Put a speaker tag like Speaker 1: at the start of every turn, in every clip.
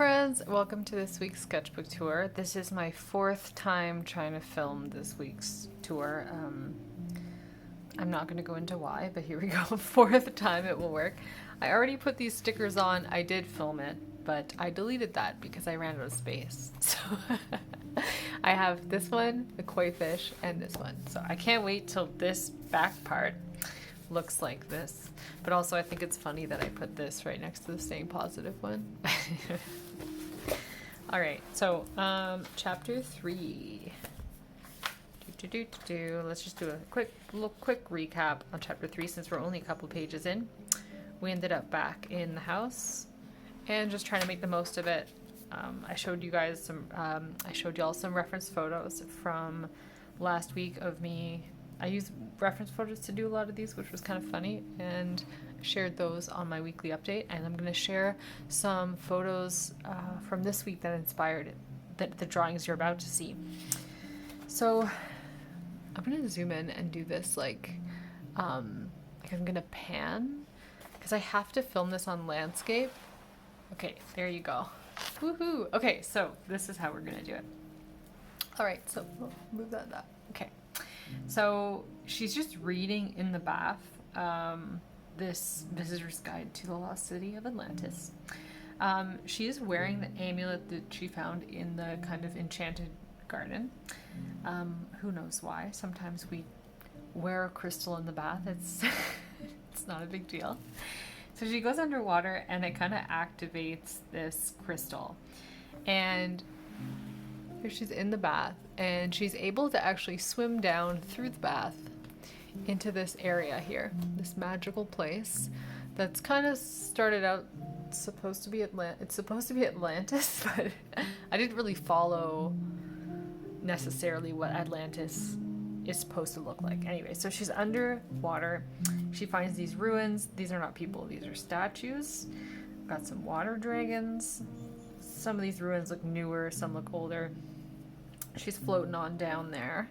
Speaker 1: friends, welcome to this week's sketchbook tour. This is my fourth time trying to film this week's tour. I'm not going to go into why, but here we go. Fourth time it will work. I already put these stickers on. I did film it, but I deleted that because I ran out of space. So I have this one, the koi fish, and this one. So I can't wait till this back part looks like this. But also I think it's funny that I put this right next to the same positive one. All right, so chapter 3. Let's just do a quick recap on chapter 3 since we're only a couple pages in. We ended up back in the house and just trying to make the most of it. I showed you guys some I showed y'all some reference photos from last week of me. I use reference photos to do a lot of these, which was kind of funny, and shared those on my weekly update. And I'm going to share some photos from this week that inspired the drawings you're about to see. So I'm going to zoom in and do this like I'm going to pan because I have to film this on landscape. Okay, there you go. Woohoo! Okay, so this is how we're going to do it. All right, so we'll move that up. Okay. So she's just reading in the bath this Visitor's Guide to the Lost City of Atlantis. She is wearing the amulet that she found in the kind of enchanted garden. Who knows why? Sometimes we wear a crystal in the bath. It's it's not a big deal. So she goes underwater and it kind of activates this crystal. And here she's in the bath and she's able to actually swim down through the bath into this area here, this magical place that's kind of started out it's supposed to be Atlantis, but I didn't really follow necessarily what Atlantis is supposed to look like. Anyway, so she's underwater. She finds these ruins. These are not people, these are statues. Got some water dragons. Some of these ruins look newer, some look older. She's floating on down there.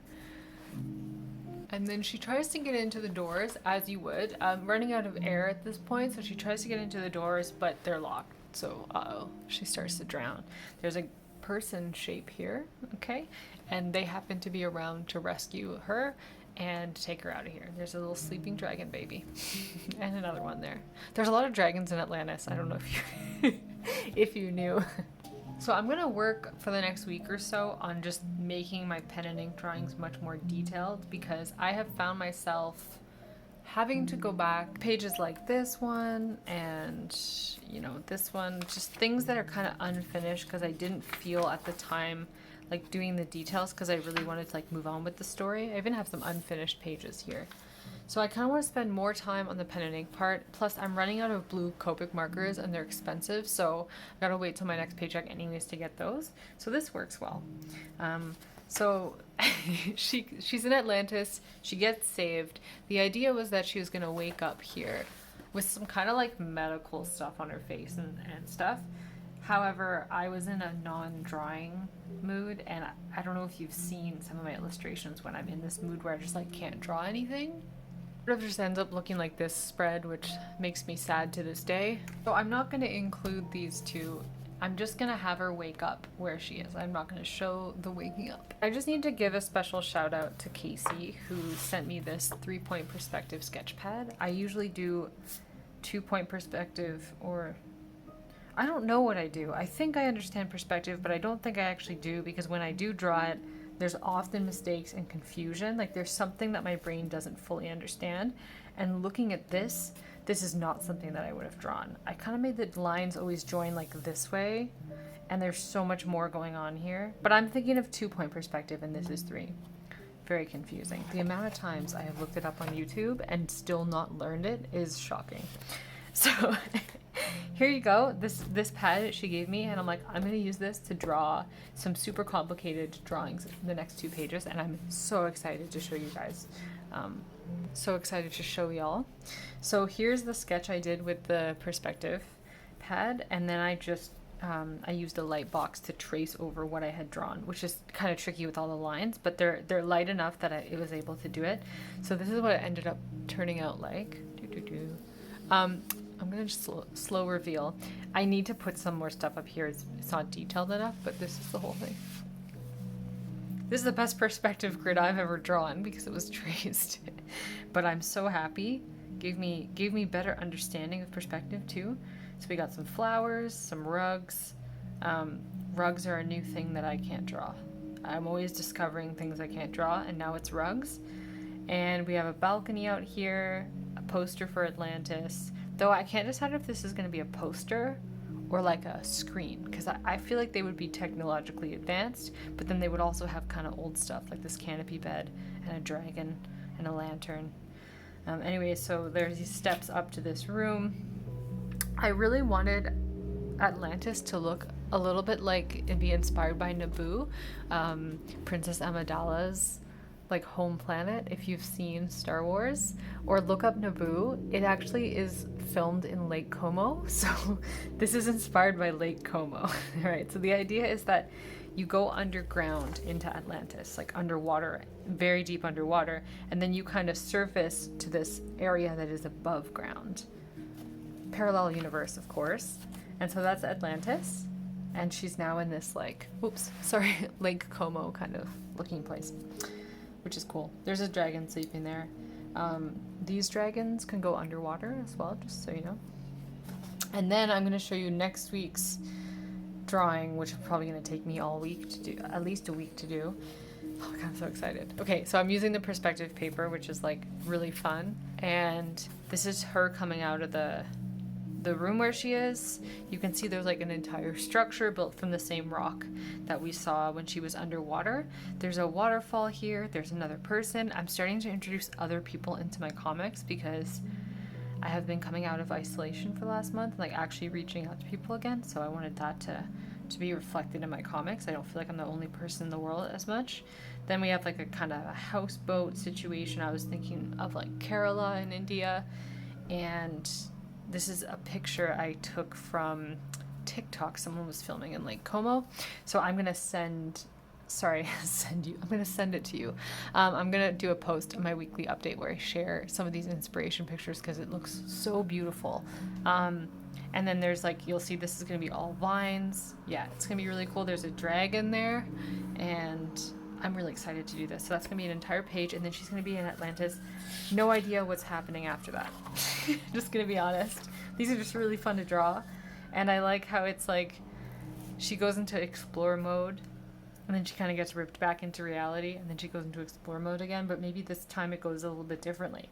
Speaker 1: And then she tries to get into the doors, as you would. I'm running out of air at this point, so she tries to get into the doors, but they're locked. So, she starts to drown. There's a person shape here, okay? And they happen to be around to rescue her and take her out of here. There's a little sleeping dragon baby. And another one there. There's a lot of dragons in Atlantis. I don't know if you if you knew. So I'm going to work for the next week or so on just making my pen and ink drawings much more detailed because I have found myself having to go back pages like this one and, you know, this one, just things that are kind of unfinished because I didn't feel at the time like doing the details because I really wanted to like move on with the story. I even have some unfinished pages here. So I kind of want to spend more time on the pen and ink part. Plus I'm running out of blue Copic markers and they're expensive. So I gotta wait till my next paycheck anyways to get those. So this works well. So she's in Atlantis. She gets saved. The idea was that she was gonna wake up here with some kind of like medical stuff on her face and stuff. However, I was in a non-drawing mood and I don't know if you've seen some of my illustrations when I'm in this mood where I just like can't draw anything. It just ends up looking like this spread, which makes me sad to this day. So I'm not going to include these two. I'm just going to have her wake up where she is. I'm not going to show the waking up. I just need to give a special shout out to Casey who sent me this 3-point perspective sketch pad. I usually do 2-point perspective, or I don't know what I do. I think I understand perspective, but I don't think I actually do because when I do draw it, there's often mistakes and confusion. Like there's something that my brain doesn't fully understand. And looking at this is not something that I would have drawn. I kind of made the lines always join like this way. And there's so much more going on here. But I'm thinking of 2-point perspective and this is 3. Very confusing. The amount of times I have looked it up on YouTube and still not learned it is shocking. So here you go, this pad she gave me, and I'm like, I'm going to use this to draw some super complicated drawings in the next 2 pages, and I'm so excited to show you guys. So excited to show y'all. So here's the sketch I did with the perspective pad, and then I just I used a light box to trace over what I had drawn, which is kind of tricky with all the lines, but they're light enough that it was able to do it. So this is what it ended up turning out like. I'm gonna just slow reveal. I need to put some more stuff up here. It's not detailed enough, but this is the whole thing. This is the best perspective grid I've ever drawn because it was traced. But I'm so happy. Gave me better understanding of perspective too. So we got some flowers, some rugs. Rugs are a new thing that I can't draw. I'm always discovering things I can't draw, and now it's rugs. And we have a balcony out here, a poster for Atlantis. Though I can't decide if this is going to be a poster or like a screen, because I feel like they would be technologically advanced, but then they would also have kind of old stuff like this canopy bed and a dragon and a lantern. Anyway, so there's these steps up to this room. I really wanted Atlantis to look a little bit like and be inspired by Naboo, Princess Amidala's like home planet. If you've seen Star Wars, or look up Naboo, it actually is filmed in Lake Como, so this is inspired by Lake Como. Right, so the idea is that you go underground into Atlantis, like underwater, very deep underwater, and then you kind of surface to this area that is above ground. Parallel universe, of course. And so that's Atlantis, and she's now in this like, Lake Como kind of looking place, which is cool. There's a dragon sleeping there. These dragons can go underwater as well, just so you know. And then I'm going to show you next week's drawing, which is probably going to take me all week to do, at least a week to do. Oh my God, I'm so excited. Okay, so I'm using the perspective paper, which is like really fun. And this is her coming out of the room where she is. You can see there's like an entire structure built from the same rock that we saw when she was underwater. There's a waterfall here. There's another person. I'm starting to introduce other people into my comics because I have been coming out of isolation for the last month, like actually reaching out to people again. So I wanted that to be reflected in my comics. I don't feel like I'm the only person in the world as much. Then we have like a kind of a houseboat situation. I was thinking of like Kerala in India, and this is a picture I took from TikTok. Someone was filming in Lake Como. So I'm going to I'm going to send it to you. I'm going to do a post on my weekly update where I share some of these inspiration pictures because it looks so beautiful. And then there's like, you'll see this is going to be all vines. Yeah, it's going to be really cool. There's a dragon there, and I'm really excited to do this. So that's going to be an entire page, and then she's going to be in Atlantis. No idea what's happening after that. Just going to be honest. These are just really fun to draw. And I like how it's like she goes into explore mode, and then she kind of gets ripped back into reality, and then she goes into explore mode again, but maybe this time it goes a little bit differently.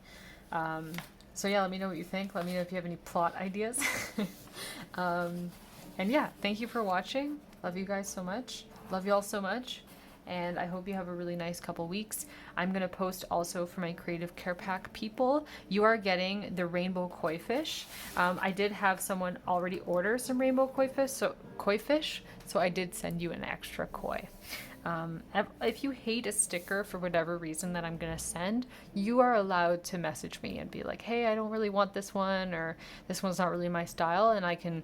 Speaker 1: So yeah, let me know what you think. Let me know if you have any plot ideas. And yeah, thank you for watching. Love you guys so much. Love you all so much. And I hope you have a really nice couple weeks. I'm going to post also for my Creative Care Pack people. You are getting the rainbow koi fish. I did have someone already order some rainbow koi fish, so I did send you an extra koi. If you hate a sticker for whatever reason that I'm going to send, you are allowed to message me and be like, hey, I don't really want this one, or this one's not really my style, and I can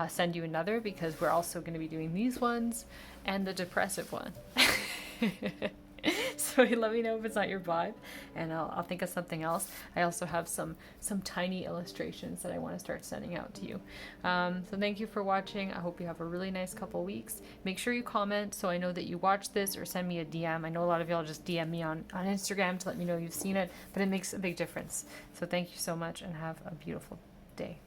Speaker 1: send you another, because we're also going to be doing these ones and the depressive one. So let me know if it's not your vibe, and I'll think of something else. I also have some tiny illustrations that I want to start sending out to you. So thank you for watching. I hope you have a really nice couple weeks. Make sure you comment so I know that you watched this, or send me a DM. I know a lot of y'all just DM me on Instagram to let me know you've seen it, but it makes a big difference. So thank you so much, and have a beautiful day.